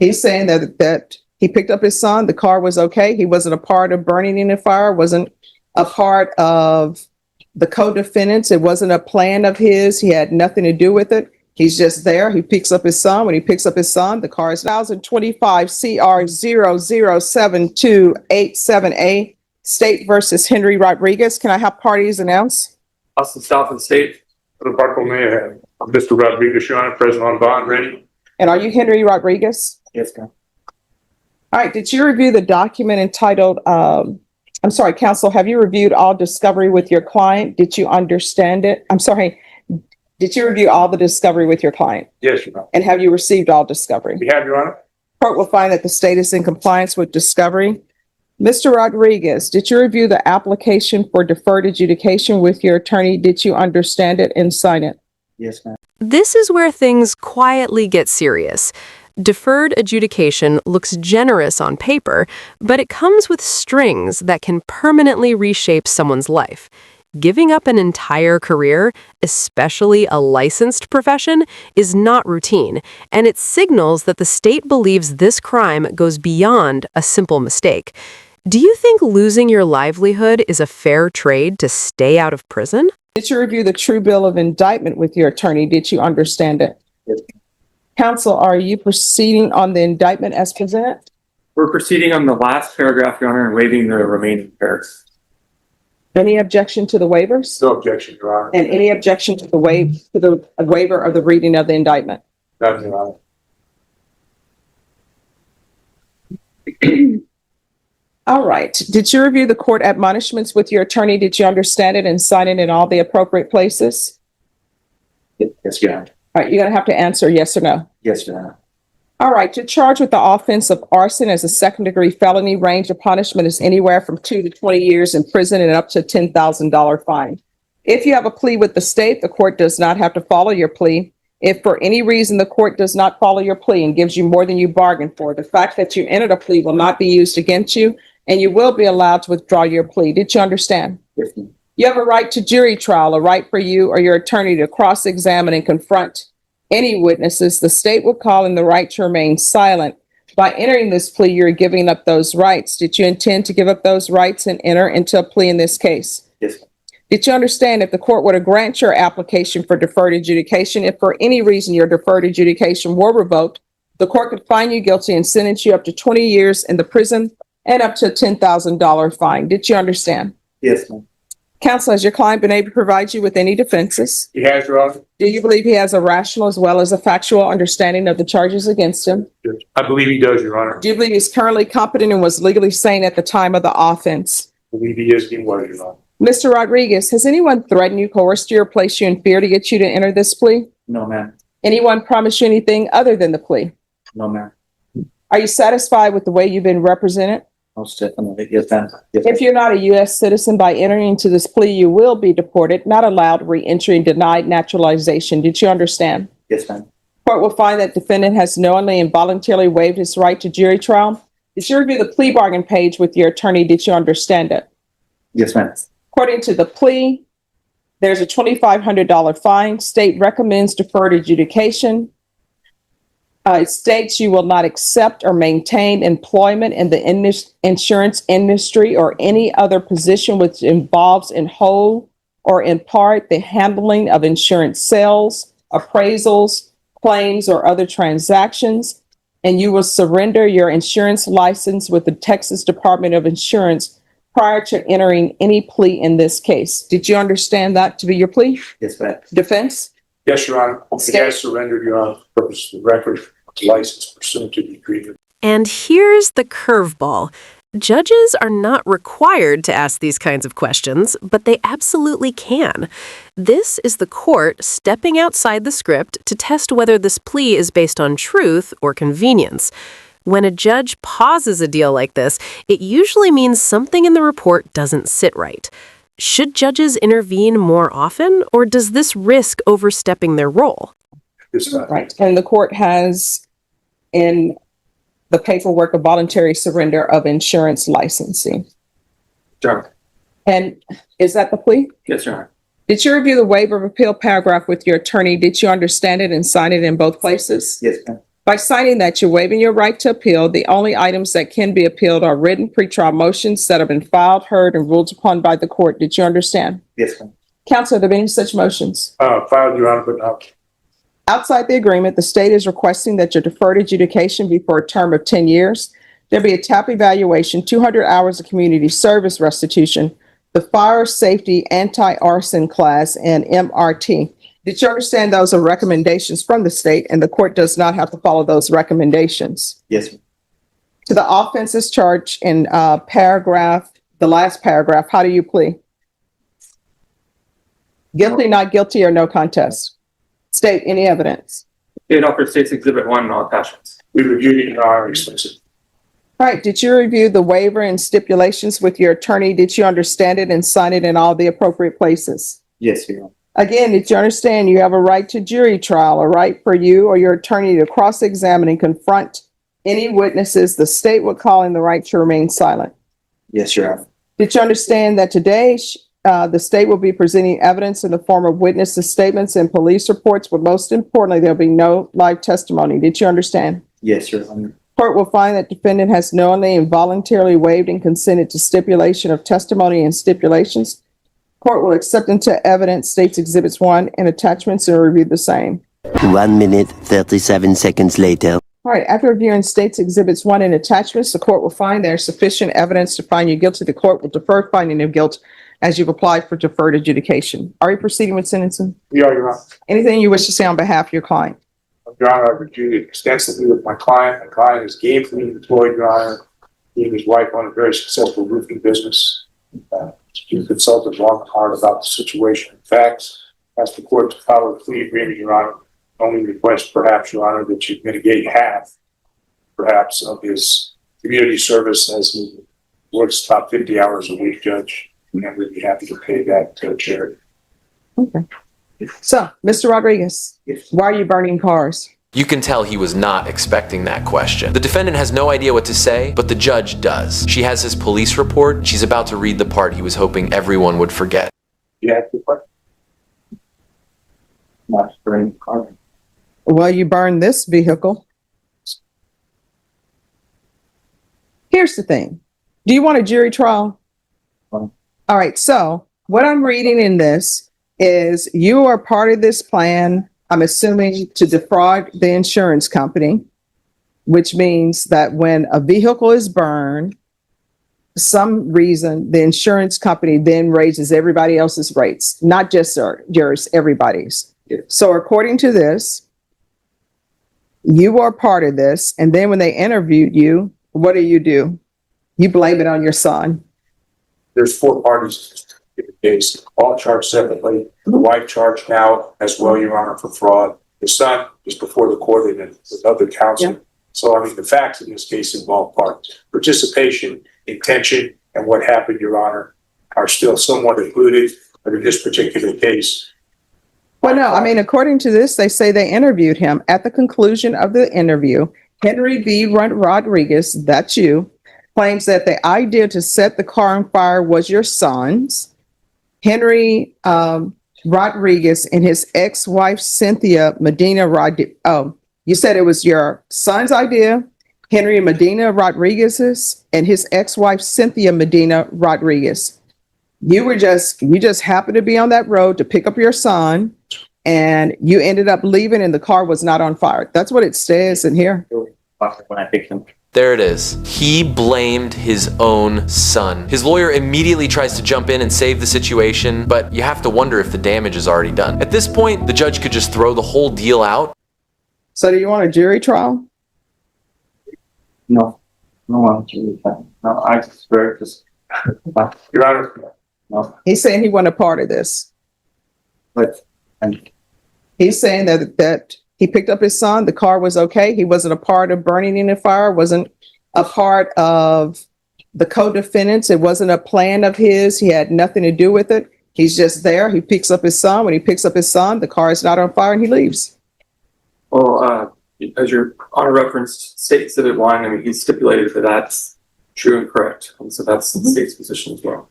He's saying that he picked up his son, the car was okay. He wasn't a part of burning in the fire, wasn't a part of the co-defendants. It wasn't a plan of his. He had nothing to do with it. He's just there. He picks up his son. When he picks up his son, the car is 2025 CR 0072878, State versus Henry Rodriguez. Can I have parties announce? Austin South and State. For the Barco Mayor, Mr. Rodriguez, Your Honor, present on bond, ready. And are you Henry Rodriguez? Yes, ma'am. All right. Did you review the document entitled, I'm sorry, counsel, have you reviewed all discovery with your client? Did you understand it? I'm sorry. Did you review all the discovery with your client? Yes, Your Honor. And have you received all discovery? We have, Your Honor. Court will find that the state is in compliance with discovery. Mr. Rodriguez, did you review the application for deferred adjudication with your attorney? Did you understand it and sign it? Yes, ma'am. This is where things quietly get serious. Deferred adjudication looks generous on paper, but it comes with strings that can permanently reshape someone's life. Giving up an entire career, especially a licensed profession, is not routine, and it signals that the state believes this crime goes beyond a simple mistake. Do you think losing your livelihood is a fair trade to stay out of prison? Did you review the true bill of indictment with your attorney? Did you understand it? Yes. Counsel, are you proceeding on the indictment as presented? We're proceeding on the last paragraph, Your Honor, and waiving the remaining paragraphs. Any objection to the waivers? No objection, Your Honor. And any objection to the waiver of the reading of the indictment? None, Your Honor. All right. Did you review the court admonishments with your attorney? Did you understand it and sign it in all the appropriate places? Yes, Your Honor. All right. You're going to have to answer yes or no. Yes, Your Honor. All right. You're charged with the offense of arson as a second-degree felony. Range of punishment is anywhere from 2 to 20 years in prison and up to a $10,000 fine. If you have a plea with the state, the court does not have to follow your plea. If for any reason the court does not follow your plea and gives you more than you bargained for, the fact that you entered a plea will not be used against you, and you will be allowed to withdraw your plea. Did you understand? Yes, ma'am. You have a right to jury trial, a right for you or your attorney to cross-examine and confront any witnesses. The state will call in the right to remain silent. By entering this plea, you're giving up those rights. Did you intend to give up those rights and enter into a plea in this case? Yes, ma'am. Did you understand if the court were to grant your application for deferred adjudication, if for any reason your deferred adjudication were revoked, the court could find you guilty and sentence you up to 20 years in the prison and up to a $10,000 fine? Did you understand? Yes, ma'am. Counsel, has your client been able to provide you with any defenses? He has, Your Honor. Do you believe he has a rational as well as a factual understanding of the charges against him? Yes. I believe he does, Your Honor. Do you believe he's currently competent and was legally sane at the time of the offense? I believe he is being was, Your Honor. Mr. Rodriguez, has anyone threatened you, coerced you, or placed you in fear to get you to enter this plea? No, ma'am. Anyone promised you anything other than the plea? No, ma'am. Are you satisfied with the way you've been represented? Most definitely. Yes, ma'am. Yes, If you're not a U.S. citizen, by entering into this plea, you will be deported, not allowed re-entry, and denied naturalization. Did you understand? yes, ma'am. Court will find that defendant has knowingly and voluntarily waived his right to jury trial. Did you review the plea bargain page with your attorney? Did you understand it? Yes, ma'am. According to the plea, there's a $2,500 fine. State recommends deferred adjudication. It states you will not accept or maintain employment in the insurance industry or any other position which involves in whole or in part the handling of insurance sales, appraisals, claims, or other transactions, and you will surrender your insurance license with the Texas Department of Insurance prior to entering any plea in this case. Did you understand that to be your plea? Yes, ma'am. Defense? Yes, Your Honor. He has surrendered, Your Honor, for purpose of the record, license pursuant to the agreement. And here's the curveball. Judges are not required to ask these kinds of questions, but they absolutely can. This is the court stepping outside the script to test whether this plea is based on truth or convenience. When a judge pauses a deal like this, it usually means something in the report doesn't sit right. Should judges intervene more often, or does this risk overstepping their role? Yes, ma'am. Right. And the court has in the paperwork a voluntary surrender of insurance licensing. Sure. And is that the plea? Yes, Your Honor. Did you review the waiver of appeal paragraph with your attorney? Did you understand it and sign it in both places? Yes, ma'am. By signing that, you're waiving your right to appeal. The only items that can be appealed are written pretrial motions that have been filed, heard, and ruled upon by the court. Did you understand? Yes, ma'am. Counsel, are there any such motions? Filed, Your Honor, but not. Outside the agreement, the state is requesting that your deferred adjudication be for a term of 10 years. There be a TAP evaluation, 200 hours of community service restitution, the fire safety anti-arson class, and MRT. Did you understand those are recommendations from the state and the court does not have to follow those recommendations? Yes, ma'am. To the offenses charged in the last paragraph, how do you plead? Guilty, not guilty, or no contest? State any evidence. State offered State's Exhibit 1 and all attachments. We reviewed it, Your Honor, expensive. All right, did you review the waiver and stipulations with your attorney? Did you understand it and sign it in all the appropriate places? Yes, Your Honor. Again, did you understand you have a right to jury trial, a right for you or your attorney to cross-examine and confront any witnesses the state would call in the right to remain silent? Yes, Your Honor. Did you understand that today the state will be presenting evidence in the form of witnesses' statements and police reports, but most importantly, there'll be no live testimony? Did you understand? Yes, Your Honor. Court will find that defendant has knowingly and voluntarily waived and consented to stipulation of testimony and stipulations. Court will accept into evidence State's Exhibits 1 and attachments and review the same. 1 minute, 37 seconds later. All right, after reviewing State's Exhibits 1 and attachments, the court will find there is sufficient evidence to find you guilty. The court will defer finding of guilt as you've applied for deferred adjudication. Are you proceeding with sentencing? We are, Your Honor. Anything you wish to say on behalf of your client? Your Honor, I've reviewed it extensively with my client. My client is gainfully employed, Your Honor. He and his wife own a very successful roofing business. He consulted long and hard about the situation and facts. Asked the court to follow the plea agreement, Your Honor. Only request, perhaps, Your Honor, that you mitigate half, perhaps, of his community service as he works about 50 hours a week, Judge. And we'd be happy to pay that to charity. Okay. So, Mr. Rodriguez, Yes. why are you burning cars? You can tell he was not expecting that question. The defendant has no idea what to say, but the judge does. She has his police report, and she's about to read the part he was hoping everyone would forget. You have the question? Not burning the car. Well, you burned this vehicle. Here's the thing. Do you want a jury trial? Fine. All right. So what I'm reading in this is you are part of this plan, I'm assuming, to defraud the insurance company, which means that when a vehicle is burned, for some reason, the insurance company then raises everybody else's rates, not just yours, everybody's. So according to this, you are part of this. And then when they interviewed you, what do? You blame it on your son. There's 4 parties in the case, all charged separately. The wife charged now as well, Your Honor, for fraud. The son is before the court and with other counsel. Yeah. So, I mean, the facts in this case involve parties. Participation, intention, and what happened, Your Honor, are still somewhat included. But in this particular case, Well, no, I mean, according to this, they say they interviewed him. At the conclusion of the interview, Henry V. Rodriguez, that's you, claims that the idea to set the car on fire was your son's. Henry Rodriguez and his ex-wife, Cynthia Medina you said it was your son's idea, Henry Medina Rodriguez's, and his ex-wife, Cynthia Medina Rodriguez. You just happened to be on that road to pick up your son, and you ended up leaving and the car was not on fire. That's what it says in here. When I picked him. There it is. He blamed his own son. His lawyer immediately tries to jump in and save the situation, but you have to wonder if the damage is already done. At this point, the judge could just throw the whole deal out. So do you want a jury trial? No. No, I'm really fine. No, I swear just. Your Honor, No, He's saying he wasn't a part of this. but and He's saying that he picked up his son, the car was okay. He wasn't a part of burning in the fire, wasn't a part of the co-defendants. It wasn't a plan of his. He had nothing to do with it. He's just there. He picks up his son. When he picks up his son, the car is not on fire and he leaves. Well, as your Honor referenced, State Exhibit 1, I mean, he stipulated that that's true and correct. And so that's the state's position as well.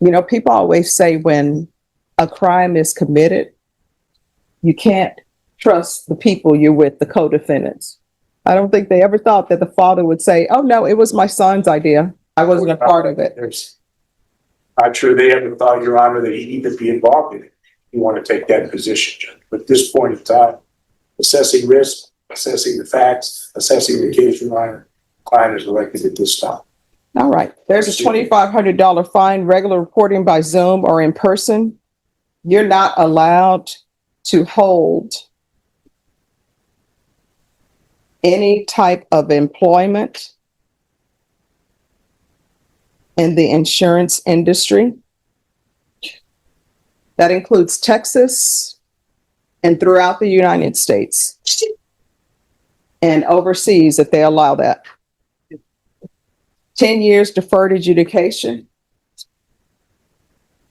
You know, people always say when a crime is committed, you can't trust the people you're with, the co-defendants. I don't think they ever thought that the father would say, oh, no, it was my son's idea. I wasn't a part of it. I'm sure they ever thought, Your Honor, that he needed to be involved in it. You want to take that position, Judge. But at this point in time, assessing risk, assessing the facts, assessing the case, Your Honor, client is elected at this time. All right. There's a $2,500 fine, regular reporting by Zoom or in person. You're not allowed to hold any type of employment in the insurance industry. That includes Texas and throughout the United States and overseas if they allow that. 10 years deferred adjudication.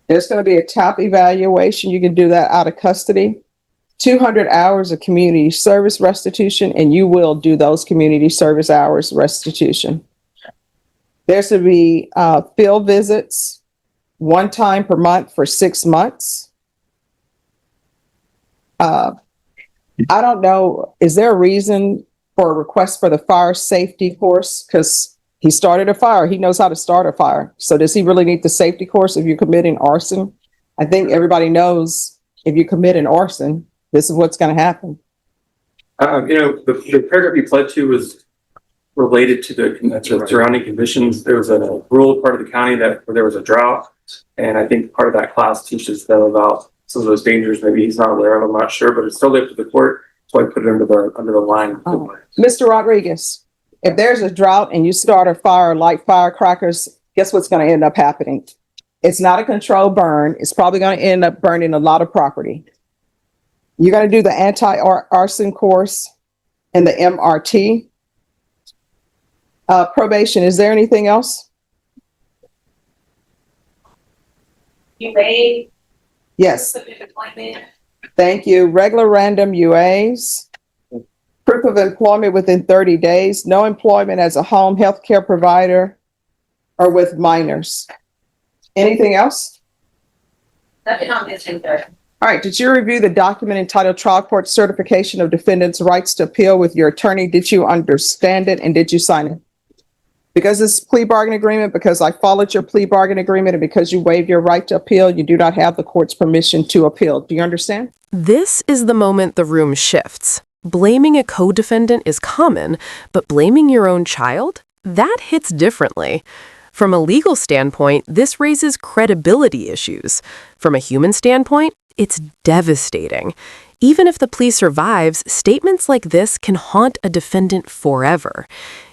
There's going to be a top evaluation. You can do that out of custody. 200 hours of community service restitution, and you will do those community service hours restitution. There's to be field visits 1 time per month for 6 months. I don't know, is there a reason for a request for the fire safety course? Because he started a fire. He knows how to start a fire. So does he really need the safety course if you're committing arson? I think everybody knows if you commit an arson, this is what's going to happen. The paragraph you pled to was related to the surrounding conditions. There was a rural part of the county where there was a drought. And I think part of that class teaches them about some of those dangers. Maybe he's not aware of, I'm not sure, but it's totally up to the court. So I put it under the line. Mr. Rodriguez, if there's a drought and you start a fire, light firecrackers, guess what's going to end up happening? It's not a controlled burn. It's probably going to end up burning a lot of property. You're going to do the anti-arson course and the MRT. Probation, is there anything else? You may. Yes. Submit employment. Thank you. Regular random UAs. Proof of employment within 30 days. No employment as a home health care provider or with minors. Anything else? Nothing on this thing, sir. All right. Did you review the document entitled Trial Court Certification of Defendant's Rights to Appeal with your attorney? Did you understand it and did you sign it? Because it's plea bargain agreement, because I followed your plea bargain agreement, and because you waived your right to appeal, you do not have the court's permission to appeal. Do you understand? This is the moment the room shifts. Blaming a co-defendant is common, but blaming your own child? That hits differently. From a legal standpoint, this raises credibility issues. From a human standpoint, it's devastating. Even if the plea survives, statements like this can haunt a defendant forever.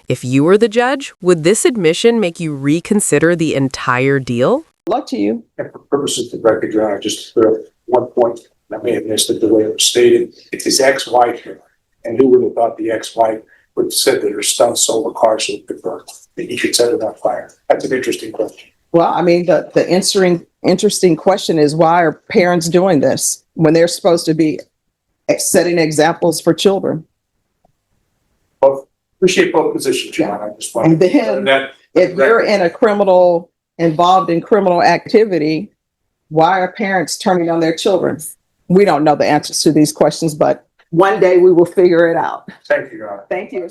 If you were the judge, would this admission make you reconsider the entire deal? Luck to you. And for purposes of the record, Your Honor, just to clear up one point, I may have missed it the way it was stated. It's his ex-wife here. And who would have thought the ex-wife would have said that her son sold a car so it could burn? That he could set it on fire. That's an interesting question. Well, I mean, the interesting question is, why are parents doing this when they're supposed to be setting examples for children? Both appreciate both positions, John. I just want And then that if you're involved in criminal activity, why are parents turning on their children? We don't know the answers to these questions, but one day we will figure it out. Thank you, Your Honor. Thank you.